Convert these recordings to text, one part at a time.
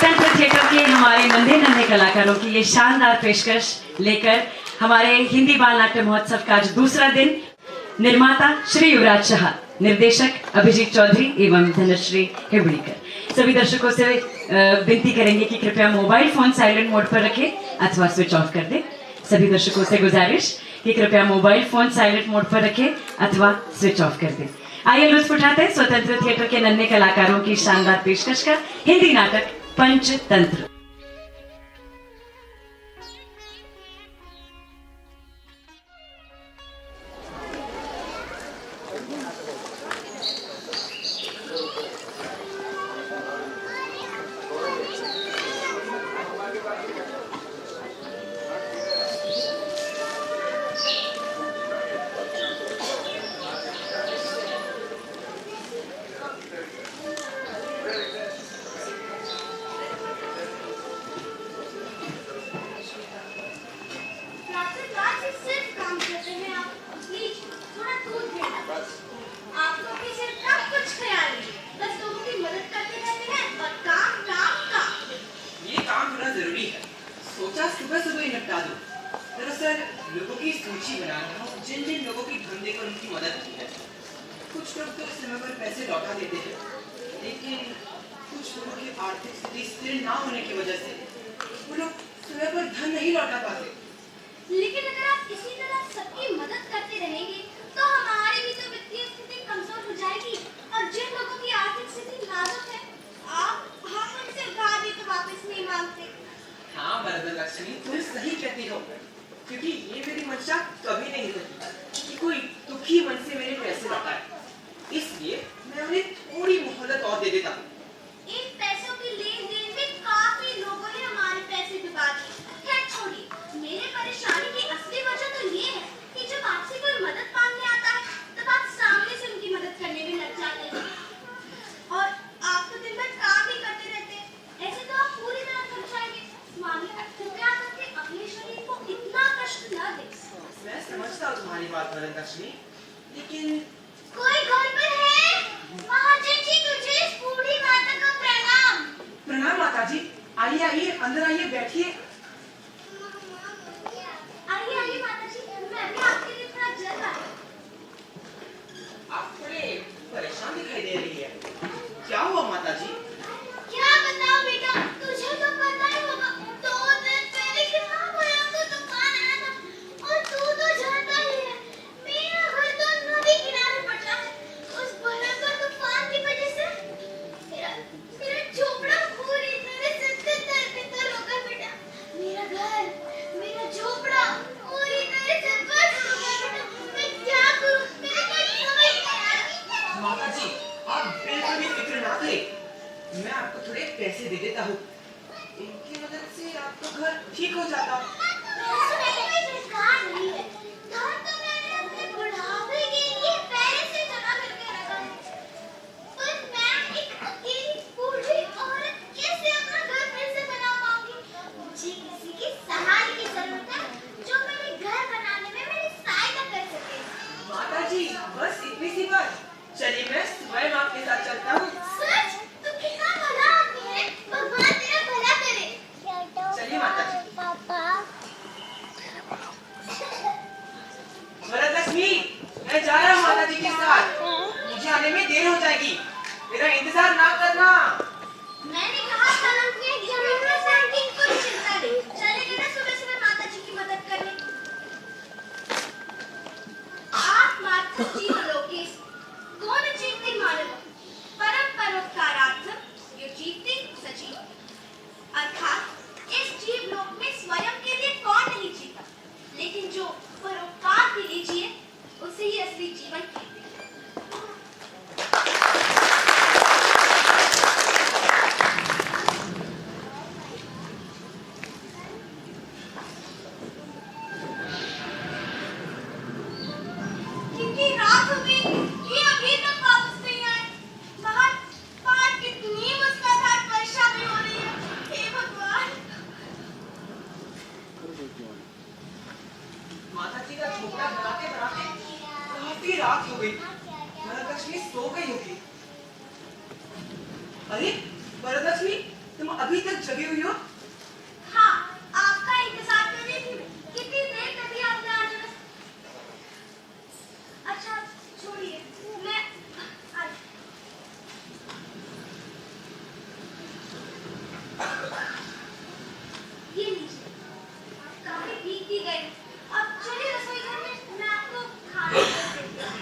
स्वतंत्र थिएटर के हमारे नन्हे नन्हे कलाकारों की ये शानदार पेशकश लेकर हमारे हिंदी बाल नाट्य महोत्सव का आज दूसरा दिन निर्माता श्री युवराज शाह, निर्देशक अभिजीत चौधरी एवं धनश्री हेबड़ीकर सभी दर्शकों से विनती करेंगे कि कृपया मोबाइल फोन साइलेंट मोड पर रखें अथवा स्विच ऑफ कर दें। सभी दर्शकों से गुजारिश कि कृपया मोबाइल फोन साइलेंट मोड पर रखें अथवा स्विच ऑफ कर दें। आइए लुत्फ उठाते हैं स्वतंत्र थिएटर के नन्हे कलाकारों की शानदार पेशकश का हिंदी नाटक पंचतंत्र। सुबह सुबह ही निपटा दूं। दरअसल लोगों की सूची बना रहा हूँ, जिन जिन लोगों की धंधे को उनकी मदद की है। कुछ लोग तो समय पर पैसे लौटा देते हैं, लेकिन कुछ लोगों की आर्थिक स्थिति स्थिर ना होने की वजह से वो लोग समय पर धन नहीं लौटा पाते। लेकिन अगर आप इसी तरह सबकी मदद करते रहेंगे तो हमारी भी तो वित्तीय स्थिति कमजोर हो जाएगी और जिन लोगों की आर्थिक स्थिति नाजुक है हम उनसे उधार भी तो वापस नहीं मांगते। हाँ वरदलक्ष्मी, तुम सही कहती हो, क्योंकि ये मेरी मंशा कभी नहीं होती कि कोई दुखी मन से मेरे पैसे लौटाए। इसलिए मैं उन्हें थोड़ी मोहलत और दे देता हूँ। इन पैसों की लेन देन में काफी लोगों ने हमारे पैसे डुबा दिए। खैर छोड़िए, मेरे परेशानी की असली वजह तो ये है कि जब आपसे कोई मदद मांगने आता है तब आप सामने से उनकी मदद करने में लग जाते हैं और आप तो दिन भर काम ही करते रहते हैं। ऐसे तो आप पूरी तरह थक जाएंगे। मानिए, कृपया करके अपने शरीर को इतना कष्ट न दें। मैं समझता हूँ तुम्हारी बात वरदलक्ष्मी, लेकिन कोई घर पर है? महाजन जी, तुझे इस बूढ़ी माता का प्रणाम। प्रणाम माता जी। आइए आइए, अंदर आइए, बैठिए। आइए आइए माता जी, मैं भी आपके लिए थोड़ा जल लाई। आप थोड़े परेशान दिखाई दे रही है, क्या हुआ माता जी? क्या बताऊं बेटा, तुझे तो पता ही होगा। 2 दिन पहले कितना भयंकर तूफान आया था और तू तो जानता ही है, मेरा घर तो नदी किनारे पड़ता है। उस भयंकर तूफान की वजह से मेरा झोपड़ा पूरी तरह से तितर-बितर हो गया बेटा। मेरा घर, मेरा झोपड़ा पूरी तरह से बर्बाद हो गया बेटा। मैं क्या करूं, मेरे कोई समझ नहीं आ रहा। माता जी, आप बिल्कुल भी फिक्र ना करें, मैं आपको थोड़े पैसे दे देता हूँ। इनकी मदद से आपका घर ठीक हो जाता। पैसों की कोई दरकार नहीं है। घर तो मैंने अपने बुढ़ापे के लिए पहले से जमा करके रखा है। पर मैं एक अकेली बूढ़ी औरत कैसे अपना घर फिर से बना पाऊंगी? मुझे किसी की सहायता की जरूरत है जो मेरे घर बनाने में मेरी सहायता कर सके। माता जी, बस इतनी सी बात। चलिए मैं स्वयं आपके साथ चलता हूँ। सच? तू कितना भला आदमी है। भगवान तेरा भला करे। चलिए माता जी। वरदलक्ष्मी, मैं जा रहा हूँ माता जी के साथ। मुझे आने में देर हो जाएगी, मेरा इंतजार ना करना। मैंने कहा था ना कि हमें प्रसन्न की कोई चिंता नहीं। चलेंगे ना सुबह-सुबह माता जी की मदद करने। आप माता जीव लोकेश, कौन जीवती मानव, परम परोपकारार्थम यो जीवती सजीव। अर्थात इस जीव लोक में स्वयं के लिए कौन नहीं जीता, लेकिन जो परोपकार के लिए जिए उसे ही असली जीवन कहते हैं। कितनी रात हो गई, ये अभी तक वापस नहीं आए। बाहर कितनी मूसलाधार वर्षा भी हो रही है। हे भगवान। माता जी का झोपड़ा बनाते बनाते काफी रात हो गई। वरदलक्ष्मी सो गई होगी। अरे वरदलक्ष्मी, तुम अभी तक जगी हुई हो? हाँ, आपका इंतजार कर रही थी मैं। कितनी देर कर दी आपने आज हमें? अच्छा, छोड़िए, मैं आज ये लीजिए, आप काफी भीग भी गए। अब चलिए रसोई घर में, मैं आपको खाना देती हूँ।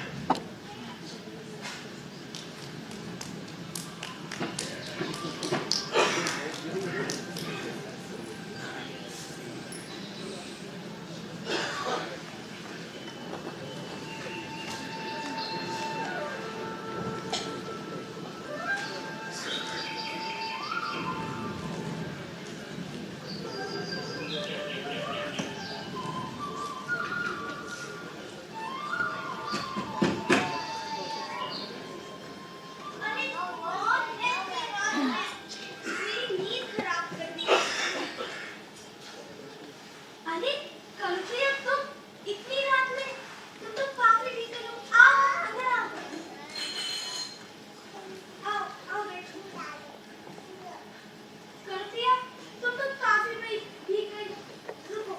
अरे बहुत मेरी नींद खराब कर दी। अरे कल्पना, तुम इतनी रात में, तुम तो काफी भीगे हो। आओ अंदर आओ। आओ आओ बैठो। कल्पना, तुम तो काफी भीग गई। रुको।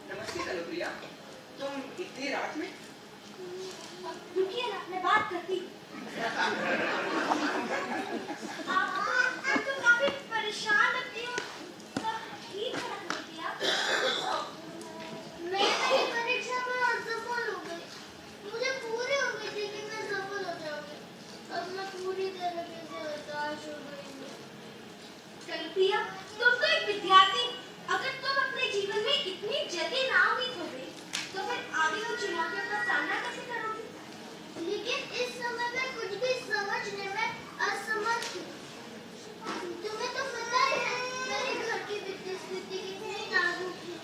नमस्ते कलप्रिया, तुम इतनी रात में? रुकिए ना, मैं बात करती हूँ। आप तो काफी परेशान लगती हो। सब ठीक है ना कल्पना? मैं मेरी परीक्षा में असफल हो गई। मुझे पूरी उम्मीद थी कि मैं सफल हो जाऊंगी। अब मैं पूरी तरीके से हताश हो गई हूँ। कल्पना, तुम तो एक विद्यार्थी, अगर तुम अपने जीवन में इतनी जल्दी नाउम्मीद हो गई, तो फिर आगे की चुनौतियों का सामना कैसे करोगी? लेकिन इस समय मैं कुछ भी समझने में असमर्थ हूँ। तुम्हें तो पता ही है, मेरे घर की वित्तीय स्थिति कितनी नाजुक है।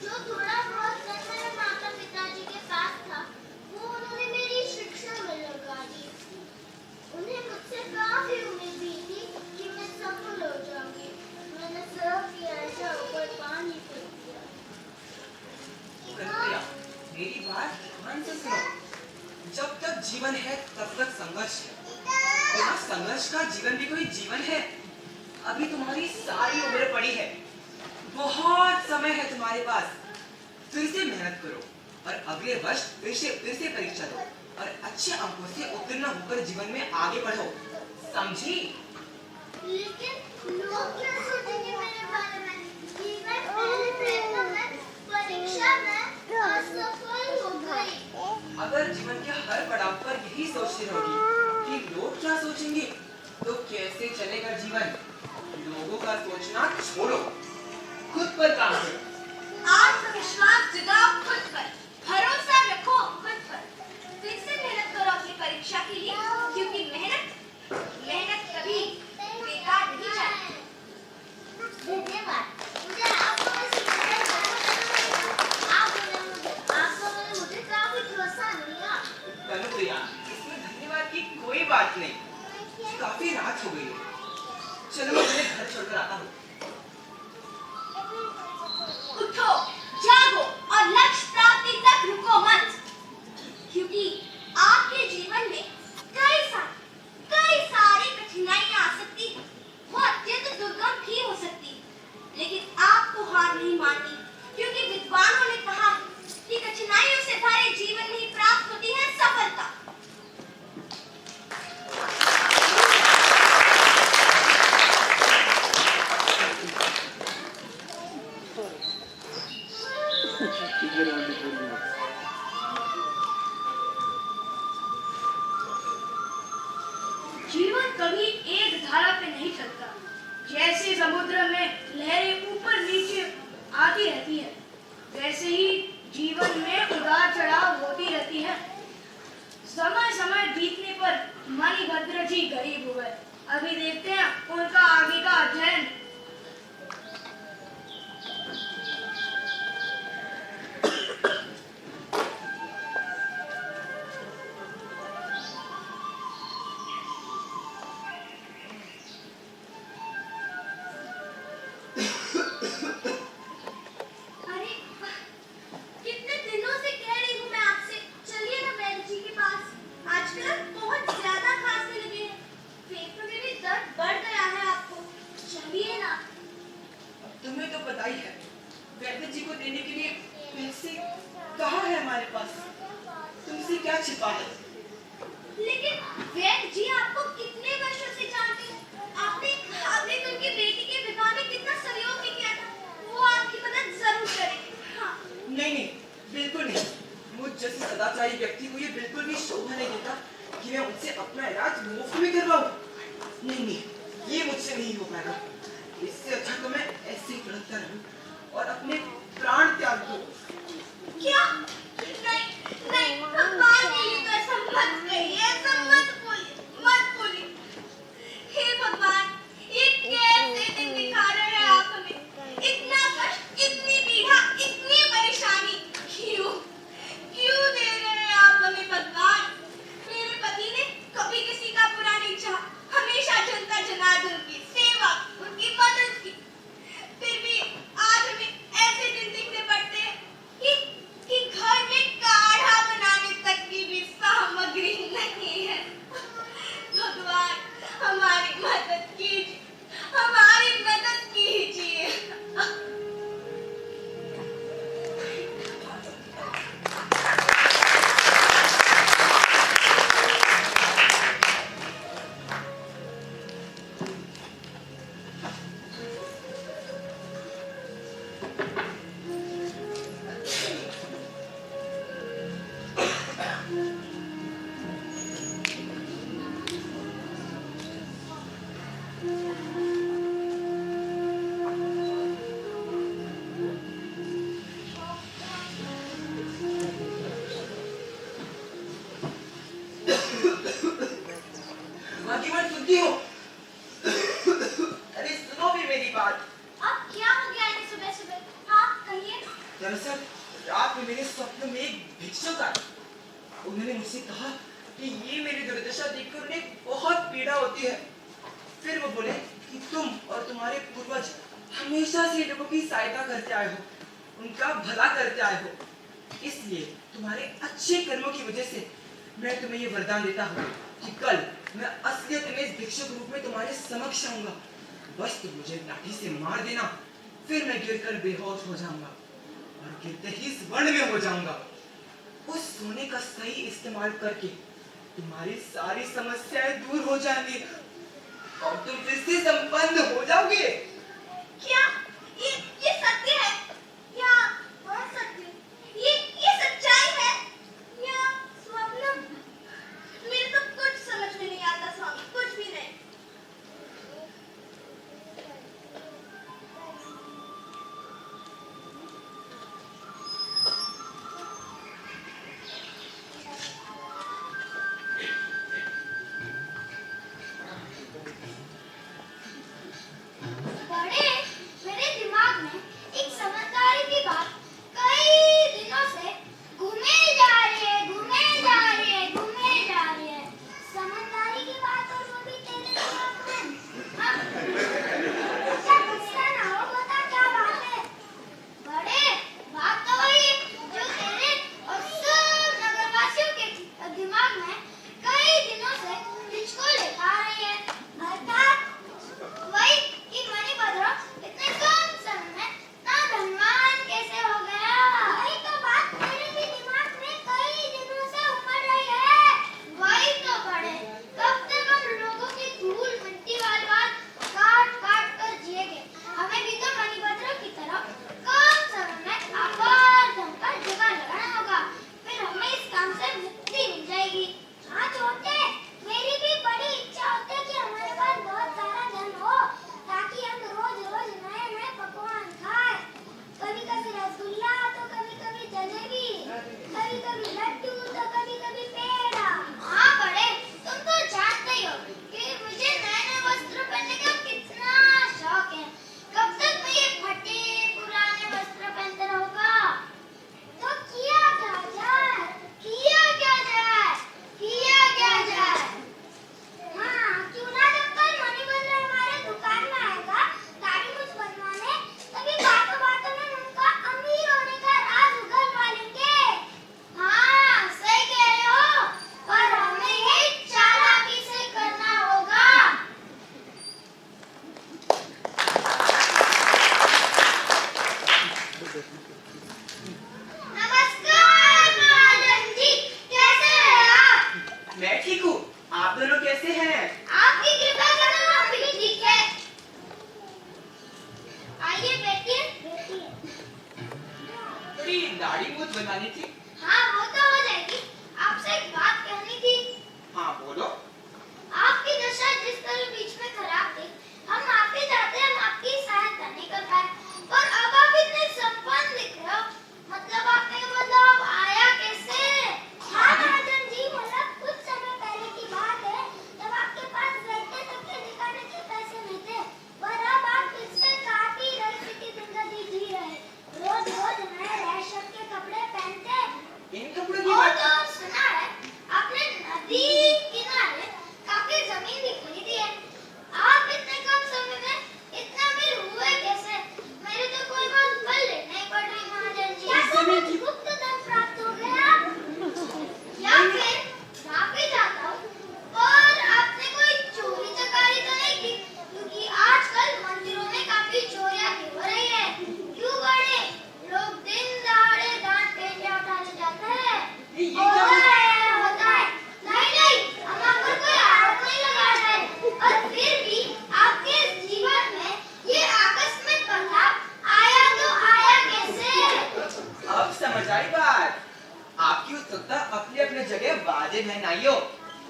जो थोड़ा बहुत धन मेरे माता पिताजी के पास था, वो उन्होंने मेरी शिक्षा में लगा दिया। उन्हें मुझसे काफी उम्मीद भी थी कि मैं सफल हो जाऊंगी। मैंने सबकी आशा ऊपर पानी फेर दिया। कलप्रिया, मेरी बात ध्यान से सुनो। जब तक जीवन है तब तक संघर्ष है। बिना संघर्ष का जीवन भी कोई जीवन है? अभी तुम्हारी सारी उम्र पड़ी है, बहुत समय है तुम्हारे पास। फिर से मेहनत करो और अगले वर्ष फिर से परीक्षा दो और अच्छे अंकों से उत्तीर्ण होकर जीवन में आगे बढ़ो, समझी? लेकिन लोग क्या सोचेंगे मेरे बारे में कि मैं पहले प्रयत्न में परीक्षा में असफल हो गई? अगर जीवन के हर पड़ाव पर यही सोचती रहोगी कि लोग क्या सोचेंगे, तो कैसे चलेगा जीवन? लोगों का सोचना छोड़ो, खुद पर काम करो। आत्मविश्वास जगाओ खुद पर, भरोसा रखो खुद पर। फिर से मेहनत करो अपनी परीक्षा के लिए, क्योंकि मेहनत कभी बेकार नहीं जाती। धन्यवाद। मुझे आपको मुझे काफी प्रोत्साहन मिला। कलप्रिया, इसमें धन्यवाद की कोई बात नहीं। काफी रात हो गई है, चलो मैं तुम्हें घर छोड़कर आता हूँ। उठो, जागो और लक्ष्य प्राप्ति तक रुको मत, क्योंकि आपके जीवन में कई सारी कठिनाइयां आ सकती हैं। वो अत्यंत दुर्गम भी हो सकती है, लेकिन आपको हार नहीं माननी, क्योंकि विद्वानों ने कहा है कि कठिनाइयों से भरे जीवन में ही प्राप्त होती है सफलता। जीवन कभी एक धारा पे नहीं चलता। जैसे समुद्र में लहरें ऊपर नीचे आती रहती है, वैसे ही जीवन में उतार चढ़ाव होती रहती है। समय बीतने पर मणिभद्र जी गरीब हुए। अभी देखते हैं उनका आगे का अध्ययन। कितने दिनों से कह रही हूँ मैं आपसे, चलिए ना वैद्य जी के पास। आजकल बहुत ज्यादा क्या छिपा है? लेकिन वैद्य जी आपको कितने वर्षों से जानते हैं? आपने आपने तो उनकी बेटी के विवाह में कितना सहयोग भी किया था। वो आपकी मदद जरूर करेंगे। हाँ। नहीं नहीं, बिल्कुल नहीं। मुझ जैसे सदाचारी व्यक्ति को ये बिल्कुल भी शोभा नहीं देता कि मैं उनसे अपना इलाज मुफ्त में करवाऊं। नहीं नहीं, ये मुझसे नहीं हो पाएगा। इससे अच्छा तो मैं ऐसे ही लड़ता रहूं और अपने प्राण त्याग दूं। क्या? नहीं नहीं, भगवान के लिए तो ऐसा मत कहिए, ऐसा मत बोलिए, मत बोलिए। हे भगवान, ये कैसे दिन दिखा रहे हैं आप हमें? इतना कष्ट, इतनी पीड़ा, इतनी परेशानी क्यों क्यों दे रहे हैं आप हमें भगवान? मेरे पति ने कभी किसी का बुरा नहीं चाहा, हमेशा जनता जनार्दन की सेवा, उनकी मदद की। फिर भी आज हमें ऐसे दिन देखने पड़ते हैं कि घर में काढ़ा बनाने तक की भी सामग्री नहीं है। भगवान, हमारी मदद कीजिए, हमारी मदद कीजिए। बाकी मैं सुनती हूँ। अरे सुनो भी मेरी बात। अब क्या हो गया इन्हें सुबह सुबह? हाँ कहिए। दरअसल रात में मेरे स्वप्न में एक भिक्षुक आया। उन्होंने मुझसे कहा कि ये मेरी दुर्दशा देखकर उन्हें बहुत पीड़ा होती है। फिर वो बोले कि तुम और तुम्हारे पूर्वज हमेशा से लोगों की सहायता करते आए हो, उनका भला करते आए हो। इसलिए तुम्हारे अच्छे कर्मों की वजह से मैं तुम्हें ये वरदान देता हूँ कि कल मैं असलियत में इस भिक्षुक रूप में तुम्हारे समक्ष आऊंगा। बस तुम मुझे लाठी से मार देना, फिर मैं गिरकर बेहोश हो जाऊंगा और गिरते ही स्वर्ण में हो जाऊंगा। उस सोने का सही इस्तेमाल करके तुम्हारी सारी समस्याएं दूर हो जाएंगी और तुम फिर से संपन्न हो जाओगे। क्या ये सत्य है? या असत्य? ये सच्चाई है या स्वप्न? मेरे तो कुछ समझ में नहीं आता स्वामी, कुछ भी नहीं। बड़े, मेरे मैं ठीक हूँ। आप दोनों कैसे हैं? आपकी कृपा करो हम भी ठीक है। आइए बैठिए। बड़ी दाढ़ी मूछ बनानी थी। हाँ वो तो हो जाएगी। आपसे एक बात कहनी थी। हाँ बोलो। आपकी दशा जिस तरह बीच में खराब थी, हम माफी चाहते हैं, हम आपकी सहायता नहीं कर पाए। और अब आप इतने संपन्न दिख रहे हो, मतलब आपने मतलब आया कैसे? हाँ महाजन जी, मतलब कुछ समय पहले की बात है, जब आपके पास रहते तब के दिखाने के पैसे नहीं थे, पर अब आप इससे काफी रईसी की जिंदगी जी रहे। रोज रोज नए रेशम के कपड़े पहनते। इन कपड़ों की और बात। तो सुना है आपने नदी किनारे काफी जमीन भी खरीदी है। आप इतने कम समय में इतना अमीर हुए कैसे? मेरे तो कोई बात बल नहीं पड़ रही महाजन जी। क्या तुम्हें गुप्त धन प्राप्त हो गया? या फिर माफी चाहता हूँ और आपने कोई चोरी चकारी तो नहीं की? क्योंकि आजकल मंदिरों में काफी चोरियां हो रही है। क्यों बड़े लोग दिन दहाड़े दान पेटियां उठाने जाते हैं। ये क्या होता है। नहीं, हम आप पर कोई आरोप नहीं लगा रहे। और फिर भी आपके जीवन में ये आकस्मिक बदलाव आया तो आया कैसे? अब समझ आई बात। आपकी उत्सुकता अपने अपने जगह वाजिब है नाइयो।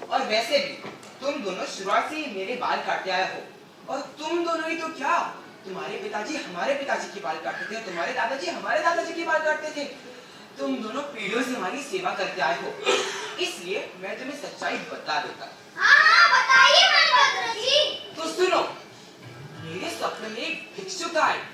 और वैसे भी तुम दोनों शुरुआत से ही मेरे बाल काटते आए हो। और तुम दोनों ही तो क्या, तुम्हारे पिताजी हमारे पिताजी के बाल काटते थे, तुम्हारे दादाजी हमारे दादाजी के बाल काटते थे। तुम दोनों पीढ़ियों से हमारी सेवा करते आए हो, इसलिए मैं तुम्हें सच्चाई बता देता। हाँ, बताइए मनभद्र जी। तो सुनो, मेरे सपने में एक भिक्षुक आए।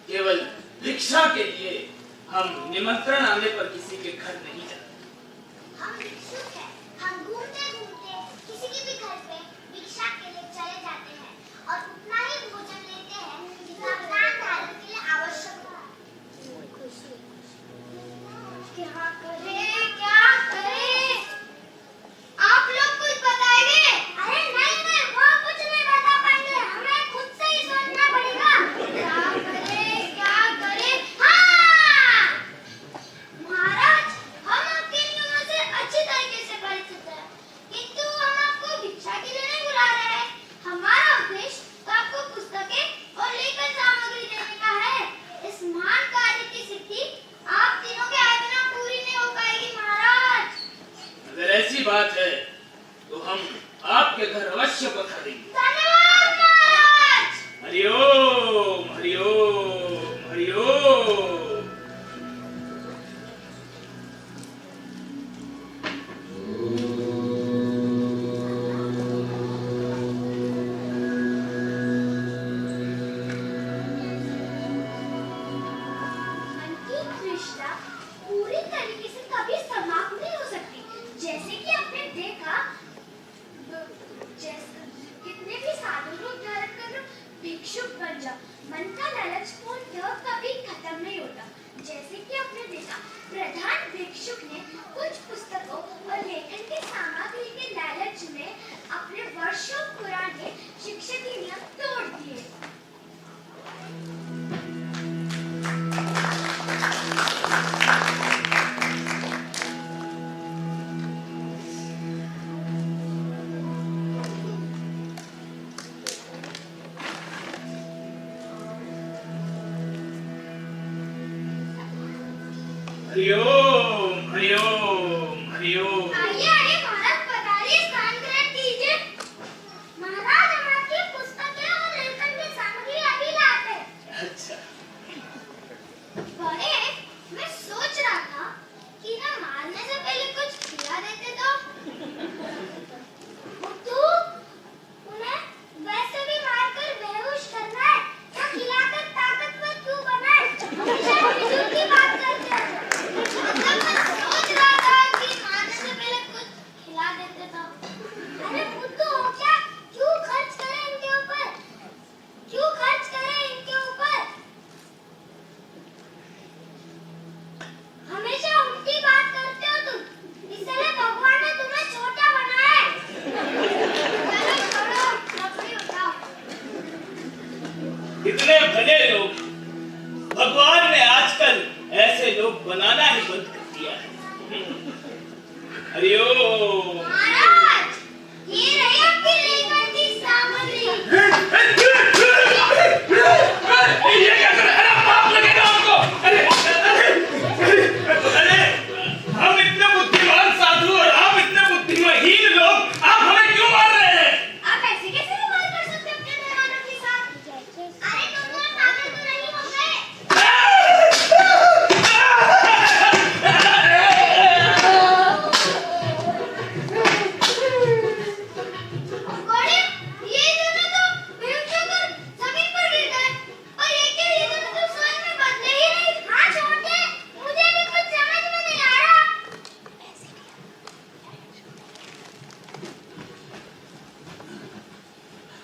केवल भिक्षा के लिए हम निमंत्रण आने पर किसी के घर नहीं जाते। हम भिक्षुक हैं। हम घूमते घूमते किसी के भी घर पे भिक्षा के लिए चले जाते हैं और उतना ही भोजन लेते हैं जितना प्राण धारण के लिए आवश्यक है। क्या करें? आप लोग कुछ बताएंगे? अरे नहीं, वो कुछ नहीं बता पाएंगे। हमें खुद से ही सोचना पड़ेगा। क्या करें? हाँ, महाराज, हम आपके नियमों से अच्छी तरीके से परिचित हैं, किंतु हम आपको भिक्षा के लिए नहीं बुला रहे हैं। हमारा उद्देश्य तो आपको पुस्तकें और लेखन सामग्री देने का है। इस महान कार्य की सिद्धि आप तीनों के आए बिना पूरी नहीं हो पाएगी महाराज। अगर ऐसी बात है तो हम आपके घर अवश्य पधारेंगे। धन्यवाद महाराज। हरिओम हरिओम हरिओम। मन की तृष्णा पूरी तरीके से कभी समाप्त नहीं हो सकती। जैसे कि आपने देखा, कितने भी साधु रूप धारण कर लो, भिक्षुक बन जाओ, मन का लालच पूर्णतः कभी खत्म नहीं होता। जैसे कि आपने देखा, प्रधान भिक्षुक ने कुछ पुस्तकों और लेखन की सामग्री के लालच में अपने वर्षों पुराने शिक्षा के नियम तोड़ दिए। हरिओम हरिओम हरिओम। आइए महाराज, पधारिए, स्थान ग्रहण कीजिए। महाराज, हम आपकी पुस्तकें और लेखन की सामग्री अभी लाते हैं। अच्छा, बड़े, मैं सोच रहा था कि ना मारने से पहले कुछ खिला देते तो। तू उन्हें वैसे भी मारकर बेहोश करना है, तो खिलाकर ताकतवर क्यों बनाए? हमेशा फिजूल की बात करते हैं। मतलब मैं सोच रहा था कि मारने से पहले कुछ खिला देते तो। अरे बुद्धू हो क्या? क्यों खर्च करें इनके ऊपर? हमेशा उल्टी बात करते हो तुम, इसलिए भगवान ने तुम्हें छोटा बनाया है। चलो छोड़ो, लकड़ी उठाओ। कितने भले लोग, भगवान ने आजकल ऐसे लोग बनाना ही बंद कर दिया है। हरिओम। महाराज, ये रही आपकी लेखन की सामग्री। ये क्या कर रहे हैं? पाप लगेगा आपको। अरे हम इतने बुद्धिमान साधु और आप इतने बुद्धिमानहीन लोग, आप हमें क्यों मार रहे हैं? आप ऐसे कैसे व्यवहार कर सकते हो अपने मेहमानों के साथ? अरे तुम लोग पागल तो नहीं हो गए? गौड़ी, ये दोनों तो भिक्षुक और जमीन पर गिर गए। और ये क्या, ये दोनों तो स्वयं में बदले ही नहीं। हाँ छोटे, मुझे भी कुछ समझ में नहीं आ रहा।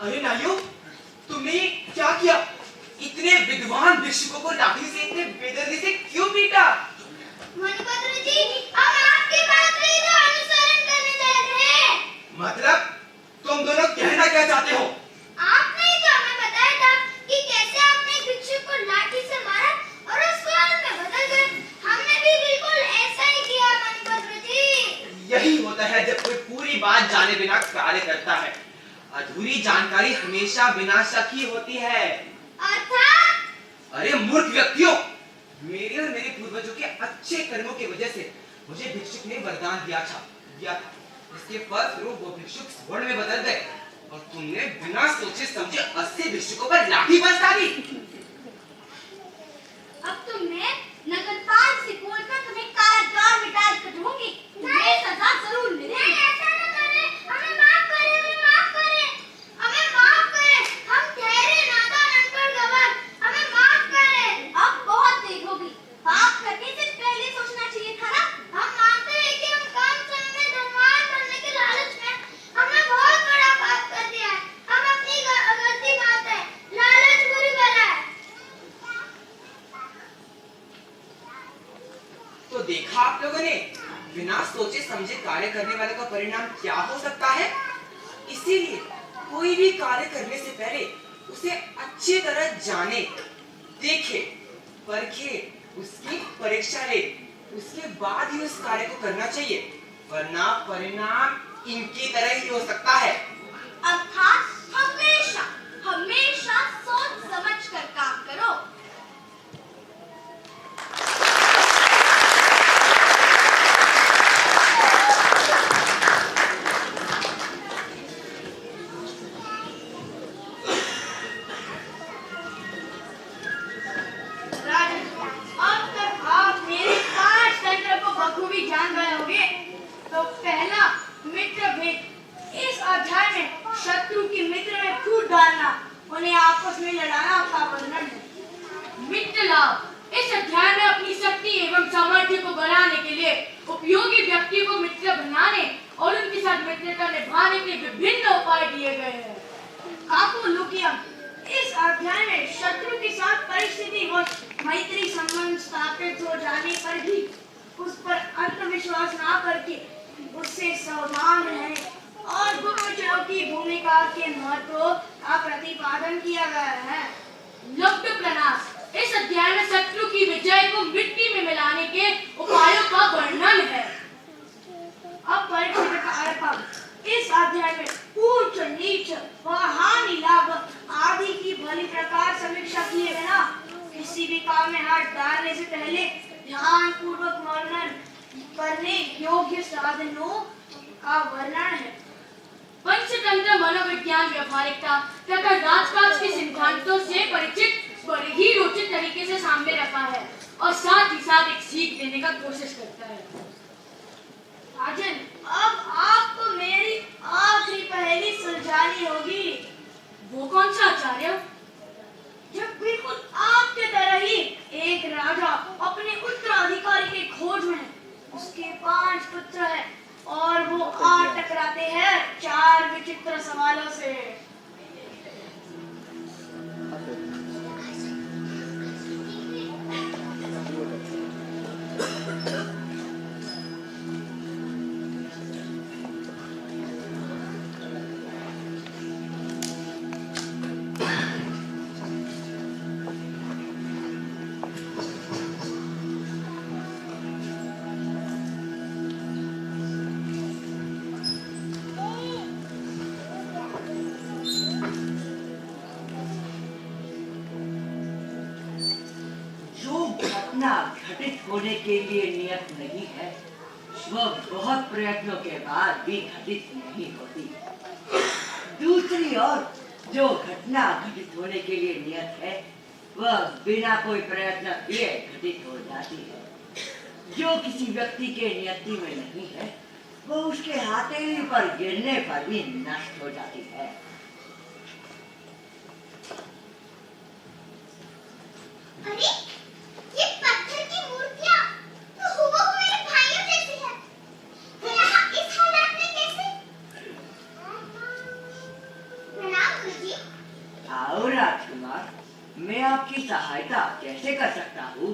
अरे नाइयो, तुमने ये क्या किया? इतने विद्वान भिक्षुकों को लाठी से इतने बेदर्दी से क्यों पीटा? मणिभद्र जी, हम आपकी बात का ही तो अनुसरण करने जा रहे हैं। मतलब तुम दोनों कहना क्या चाहते हो? आपने ही तो हमें बताया था कि कैसे आपने एक भिक्षुक को लाठी से मारा और उसको में बदल गए। हमने भी बिल्कुल ऐसा ही किया मणिभद्र जी। यही होता है जब कोई पूरी बात जाने बिना कार्य करता है। अधूरी जानकारी हमेशा विनाशक ही होती है। अर्थात? अरे मूर्ख व्यक्तियों, मेरे और मेरे पूर्वजों के अच्छे कर्मों की वजह से मुझे भिक्षुक ने वरदान दिया था। इसके फलस्वरूप वो भिक्षुक स्वर्ण में बदल गए और तुमने बिना सोचे समझे 80 भिक्षुकों पर लाठी बरसा दी। अब तुम्हें नगरपाल से बोलकर तुम्हें कारागार में डाल कर दूंगी। नहीं, सजा जरूर मिलेगी। नहीं, ऐसा न करें। हमें माफ करें, हमें माफ करें, हमें माफ करें। हम ठहरे नादान अनपढ़ गवार, हमें माफ करें। देखा आप लोगों ने, बिना सोचे समझे कार्य करने वाले का परिणाम क्या हो सकता है। इसीलिए कोई भी कार्य करने से पहले उसे अच्छी तरह जाने, देखे, परखे, उसकी परीक्षा ले, उसके बाद ही उस कार्य को करना चाहिए, वरना परिणाम इनकी तरह ही हो सकता है। अर्थात हमेशा हमेशा सोच समझ कर काम करो। राजन, अब तक आप मेरे 5 तंत्र को बखूबी जान गए होंगे। तो पहला, मित्र भेद। इस अध्याय में शत्रु की मित्र में फूट डालना, उन्हें आपस में लड़ाना का वर्णन है। मित्र लाभ। इस अध्याय में अपनी शक्ति एवं सामर्थ्य को बढ़ाने के लिए उपयोगी व्यक्ति को मित्र बनाने और उनके साथ मित्रता निभाने के विभिन्न उपाय दिए गए हैं। कापुलुकियम। इस अध्याय में शत्रु के साथ परिस्थिति और मैत्री संबंध स्थापित हो जाने पर भी उस पर अंधविश्वास ना करके उससे सावधान रहने और गुप्तचरों की भूमिका के महत्व का प्रतिपादन किया गया है। लुप्त प्रनाश। इस अध्याय में शत्रु की विजय को मिट्टी में मिलाने के उपायों का वर्णन है। अब परीक्षित कारक। इस अध्याय में ऊंच नीच व हानि लाभ आदि की भली प्रकार समीक्षा किए बिना किसी भी काम में हाथ डालने से पहले ध्यान पूर्वक वर्णन करने योग्य साधनों का वर्णन है। पंचतंत्र मनोविज्ञान व्यवहारिकता तथा राजकाज के सिद्धांतों से परिचित बड़े ही रोचक तरीके से सामने रखा है और साथ ही साथ एक सीख देने का कोशिश करता है। राजन, अब आपको मेरी आखिरी पहेली सुलझानी होगी। वो कौन सा आचार्य? जब बिल्कुल आपके तरह ही एक राजा अपने उत्तराधिकारी के खोज में, उसके 5 पुत्र हैं और वो आज टकराते हैं 4 विचित्र सवालों से। घटित होने के लिए नियत नहीं है, वह बहुत प्रयत्नों के बाद भी घटित नहीं होती। दूसरी ओर जो घटना घटित होने के लिए नियत है, वह बिना कोई प्रयत्न किए घटित हो जाती है। जो किसी व्यक्ति के नियति में नहीं है, वह उसके हथेली पर गिरने पर भी नष्ट हो जाती है। अरे, ये पत्थर की मूर्तियाँ तो हूबहू मेरे भाइयों जैसी है। यहाँ इस हालत में कैसे? प्रणाम गुरुजी। आओ राजकुमार, मैं आपकी सहायता कैसे कर सकता हूँ?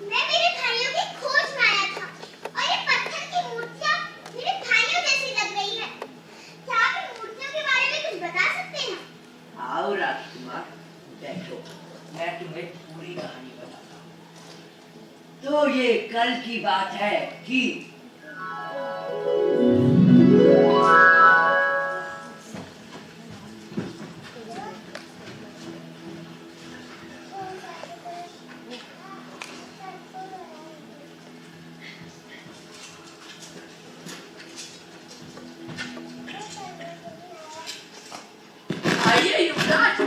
मैं मेरे भाइयों की खोज में आया था और ये पत्थर की मूर्तियाँ मेरे भाइयों जैसी लग रही है। क्या आप इन मूर्तियों के बारे में कुछ बता सकते हैं? आओ राजकुमार, बैठो, मैं तुम्हें पूरी कहानी बताता हूँ। तो ये कल की बात है कि आइए युवराज,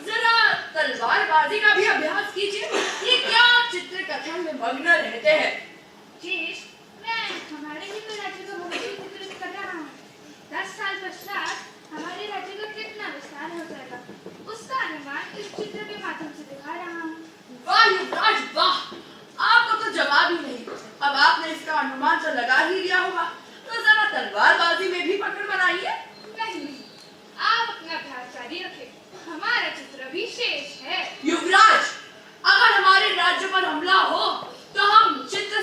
जरा तलवारबाजी का भी अभ्यास कीजिए। ये क्या चित्रकथन में मग्न रहते हैं? जी, मैं हमारे ही तो राज्य का भविष्य चित्रित कर रहा हूँ। 10 साल पश्चात हमारे राज्य का कितना विस्तार हो जाएगा, उसका अनुमान इस चित्र के माध्यम से दिखा रहा हूँ। वाह युवराज वाह, आपको तो जवाब ही नहीं। अब आपने इसका अनुमान तो लगा ही लिया होगा, तो जरा तलवारबाजी में भी पकड़ बनाइए। नहीं, आप अपना अभ्यास जारी रखें, हमारा चित्र भी शेष है। युवराज, अगर हमारे राज्य पर हमला हो तो हम चित्र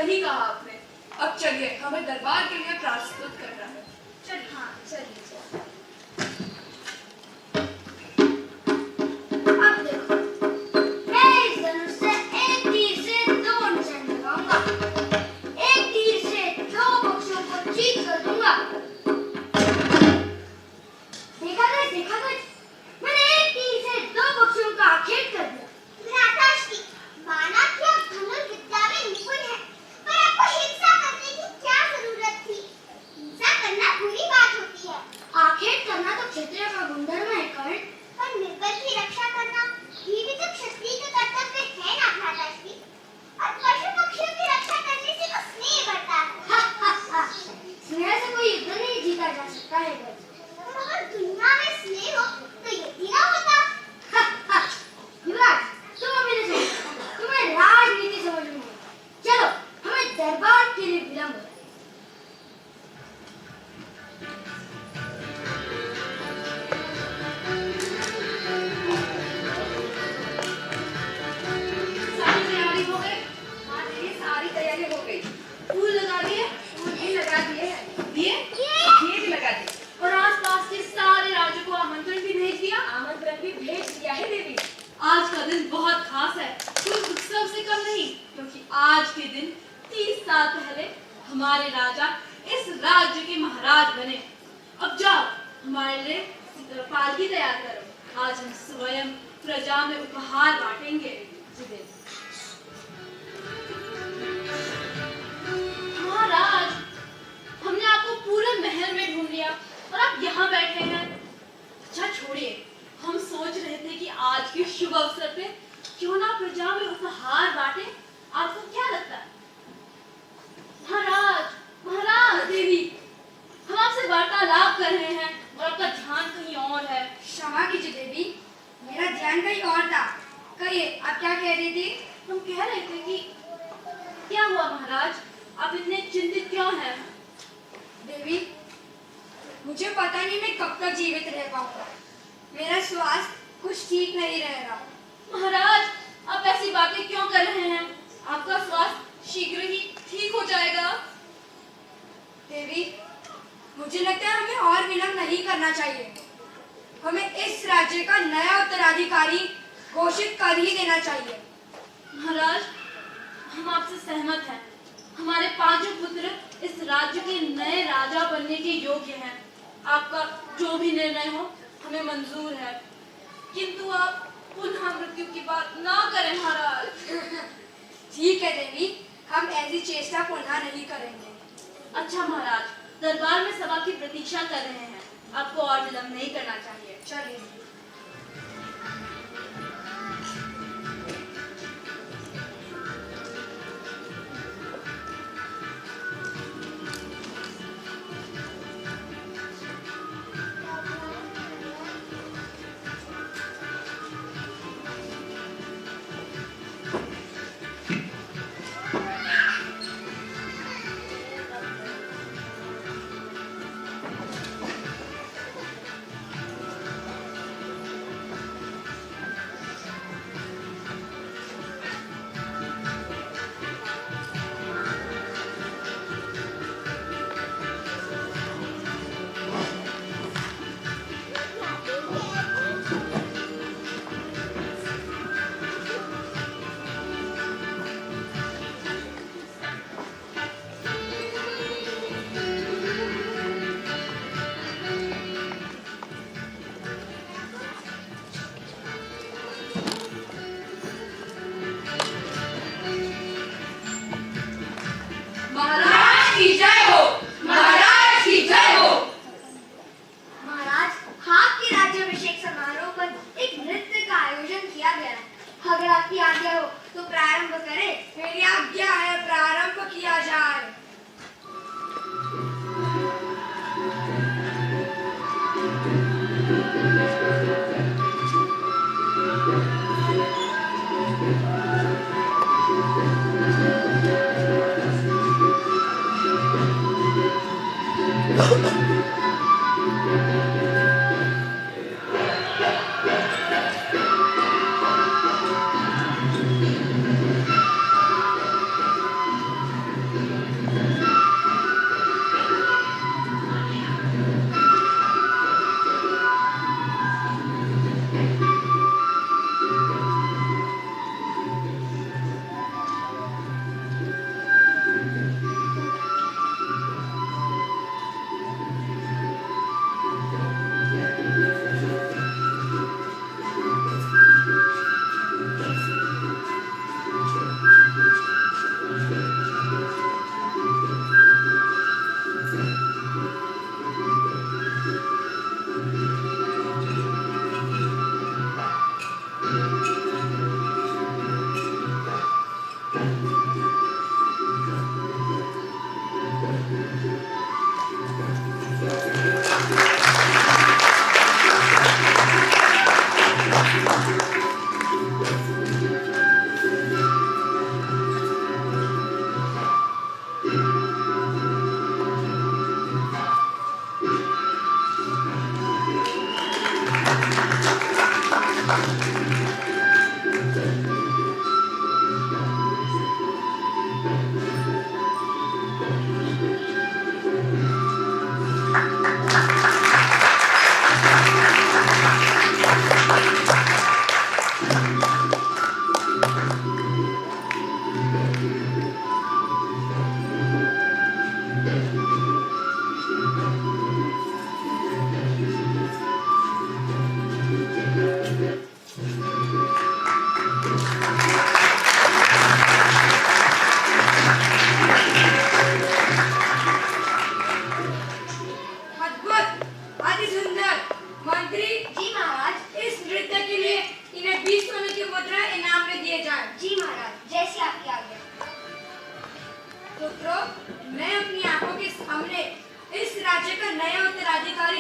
सही कहा आपने। अब चलिए, हमें दरबार के लिए प्रस्तुत करना है। चलिए। हाँ चलिए। अब देखो, मैं इस धनुष से एक तीर से दो निशान लगाऊंगा, एक तीर से दो पक्षियों को चीर कर दूंगा। देखा कुछ? मैंने एक तीर से दो पक्षियों का आखेट कर दिया। भ्राताश्री, माना कि आप धनुर्विद्या में निपुण हैं, पर आपको हिंसा करने की क्या जरूरत थी? हिंसा करना बुरी बात होती है। आखेट करना तो क्षत्रिय का गुणधर्म है कर्ण। पर निर्बल की रक्षा करना ये भी तो क्षत्रिय का कर्तव्य है ना भ्राताश्री। और पशु पक्षियों की रक्षा करने से तो स्नेह बढ़ता है। स्नेह से कोई युद्ध नहीं जीता जा सकता है बस। अगर दुनिया में स्नेह हो तो युद्ध ना होता। युवराज, तुम अभी नहीं समझ, तुम्हें राजनीति समझ में नहीं। चलो, हमें दरबार के लिए विलंब है। सारी तैयारी हो गई? हाँ दीदी, सारी तैयारी हो गई। फूल लगा दिए? फूल भी लगा दिए हैं। दिए भी लगा दिए। और आसपास के सारे राज्यों को आमंत्रण भी भेज दिया? आमंत्रण भी भेज दिया है देवी। आज का दिन बहुत खास है, कोई उत्सव से कम नहीं, क्योंकि आज के दिन 30 साल पहले हमारे राजा इस राज्य के महाराज बने। अब जाओ, हमारे लिए पालकी तैयार करो। आज हम स्वयं प्रजा में उपहार बांटेंगे। महाराज, हमने आपको पूरे महल में ढूंढ लिया और आप यहाँ बैठे हैं। अच्छा छोड़िए, हम सोच रहे थे कि आज के शुभ अवसर पे क्यों ना प्रजा में उपहार बांटे। आपको क्या लगता है? महाराज देवी, हम आपसे वार्तालाप कर रहे हैं और आपका ध्यान कहीं और है। क्षमा कीजिए देवी, मेरा ध्यान कहीं और था। कहिए, आप क्या कह रही थी? हम कह रहे थे कि क्या हुआ महाराज, आप इतने चिंतित क्यों हैं? देवी, मुझे पता नहीं मैं कब तक जीवित रह पाऊंगा। मेरा स्वास्थ्य कुछ ठीक नहीं रह रहा। महाराज, आप ऐसी बातें क्यों कर रहे हैं? आपका स्वास्थ्य शीघ्र ही ठीक हो जाएगा। देवी, मुझे लगता है हमें और विलंब नहीं करना चाहिए। हमें इस राज्य का नया उत्तराधिकारी घोषित कर ही देना चाहिए। महाराज, हम आपसे सहमत हैं। हमारे पांचों पुत्र इस राज्य के नए राजा बनने के योग्य हैं। आपका जो भी निर्णय हो हमें मंजूर है, किंतु आप पुनः मृत्यु की बात ना करें महाराज। ठीक है देवी, हम ऐसी चेष्टा पुनः नहीं करेंगे। अच्छा महाराज, दरबार में सभा की प्रतीक्षा कर रहे हैं, आपको और विलंब नहीं करना चाहिए। चलिए।